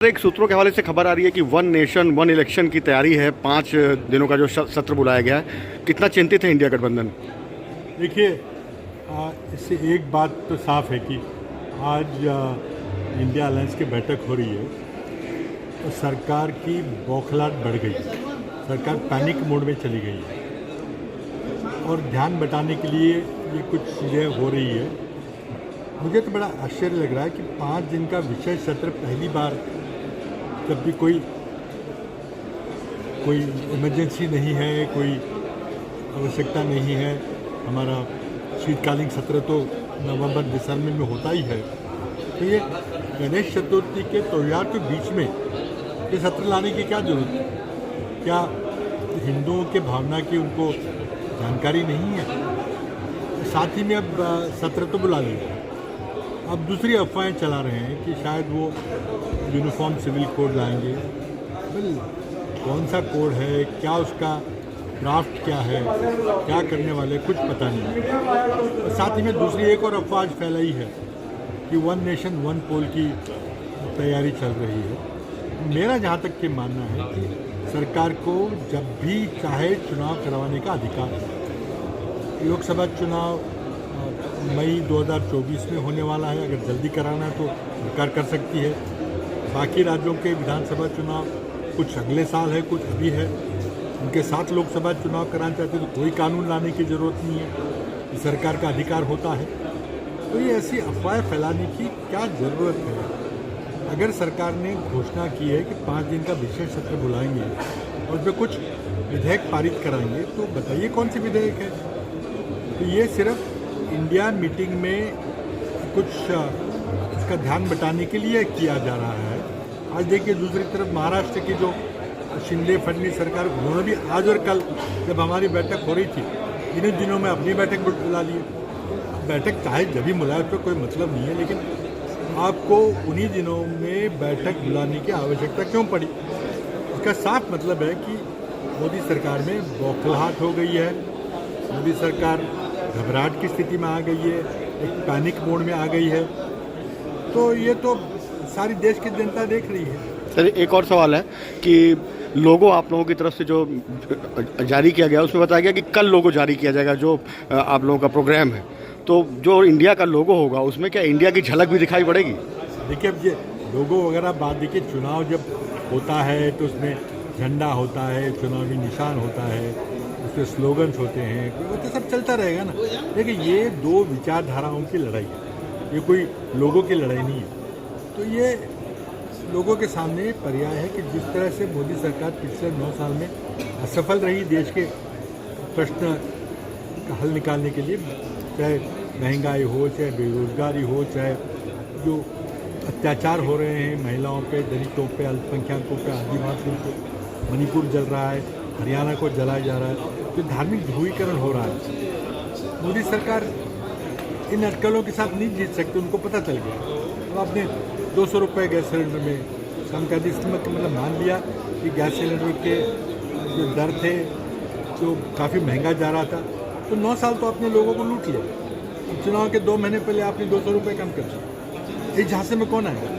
एक सूत्रों के हवाले से खबर आ रही है कि वन नेशन वन इलेक्शन की तैयारी है। 5 दिनों का जो सत्र बुलाया गया है, कितना चिंतित है इंडिया गठबंधन? देखिए, इससे एक बात तो साफ है कि आज इंडिया अलायंस की बैठक हो रही है तो सरकार की बौखलाहट बढ़ गई है। सरकार पैनिक मोड में चली गई है और ध्यान बटाने के लिए ये कुछ चीज़ें हो रही है। मुझे तो बड़ा आश्चर्य लग रहा है कि 5 दिन का विशेष सत्र पहली बार, जब भी कोई इमरजेंसी नहीं है, कोई आवश्यकता नहीं है। हमारा शीतकालीन सत्र तो नवंबर दिसंबर में होता ही है, तो ये गणेश चतुर्थी के त्यौहार के बीच में ये सत्र लाने की क्या जरूरत है? क्या हिंदुओं के भावना की उनको जानकारी नहीं है? साथ ही में अब सत्र तो बुला लिया, अब दूसरी अफवाहें चला रहे हैं कि शायद वो यूनिफॉर्म सिविल कोड लाएंगे। वेल, कौन सा कोड है, क्या उसका ड्राफ्ट क्या है, क्या करने वाले, कुछ पता नहीं। साथ ही में दूसरी एक और अफवाह फैलाई है कि वन नेशन वन पोल की तैयारी चल रही है। मेरा जहाँ तक के मानना है कि सरकार को जब भी चाहे चुनाव करवाने का अधिकार है। लोकसभा चुनाव मई 2024 में होने वाला है। अगर जल्दी कराना है तो सरकार कर सकती है। बाकी राज्यों के विधानसभा चुनाव कुछ अगले साल है, कुछ अभी है। उनके साथ लोकसभा चुनाव कराना चाहते तो कोई कानून लाने की ज़रूरत नहीं है, सरकार का अधिकार होता है। तो ये ऐसी अफवाहें फैलाने की क्या ज़रूरत है? अगर सरकार ने घोषणा की है कि 5 दिन का विशेष सत्र बुलाएंगे और उसमें कुछ विधेयक पारित कराएंगे, तो बताइए कौन से विधेयक है? तो ये सिर्फ इंडिया मीटिंग में कुछ इसका ध्यान बटाने के लिए किया जा रहा है। आज देखिए, दूसरी तरफ महाराष्ट्र की जो शिंदे फडणवीस सरकार, उन्होंने भी आज और कल जब हमारी बैठक हो रही थी, इन्हीं दिनों में अपनी बैठक बुला ली। बैठक चाहे जब भी बुलाए, उसका कोई मतलब नहीं है, लेकिन आपको उन्हीं दिनों में बैठक बुलाने की आवश्यकता क्यों पड़ी? इसका साफ मतलब है कि मोदी सरकार में बौखलाहट हो गई है। मोदी सरकार घबराहट की स्थिति में आ गई है, एक पैनिक मोड में आ गई है। तो ये तो सारी देश की जनता देख रही है। सर, एक और सवाल है कि लोगो आप लोगों की तरफ से जो जारी किया गया, उसमें बताया गया कि कल लोगो जारी किया जाएगा, जो आप लोगों का प्रोग्राम है। तो जो इंडिया का लोगो होगा, उसमें क्या इंडिया की झलक भी दिखाई पड़ेगी? देखिए, अब ये लोगो वगैरह बात, देखिए चुनाव जब होता है तो उसमें झंडा होता है, चुनावी निशान होता है, उसके स्लोगन्स होते हैं, वो तो सब चलता रहेगा ना। देखिए, ये 2 विचारधाराओं की लड़ाई है, ये कोई लोगों की लड़ाई नहीं है। तो ये लोगों के सामने पर्याय है कि जिस तरह से मोदी सरकार पिछले 9 साल में असफल रही देश के प्रश्न का हल निकालने के लिए, चाहे महंगाई हो, चाहे बेरोजगारी हो, चाहे जो अत्याचार हो रहे हैं महिलाओं पे, दलितों पे, अल्पसंख्यकों पे, आदिवासियों पे, मणिपुर जल रहा है, हरियाणा को जलाया जा रहा है, जो धार्मिक ध्रुवीकरण हो रहा है। मोदी सरकार इन अटकलों के साथ नहीं जीत सकती, उनको पता चल गया। अब आपने 200 रुपये गैस सिलेंडर में कम कर दी, इसका मतलब मान लिया कि गैस सिलेंडर के जो दर थे जो काफ़ी महंगा जा रहा था, तो 9 साल तो आपने लोगों को लूट लिया। चुनाव के 2 महीने पहले आपने 200 रुपये कम कर दिया। इस झांसे में कौन आएगा?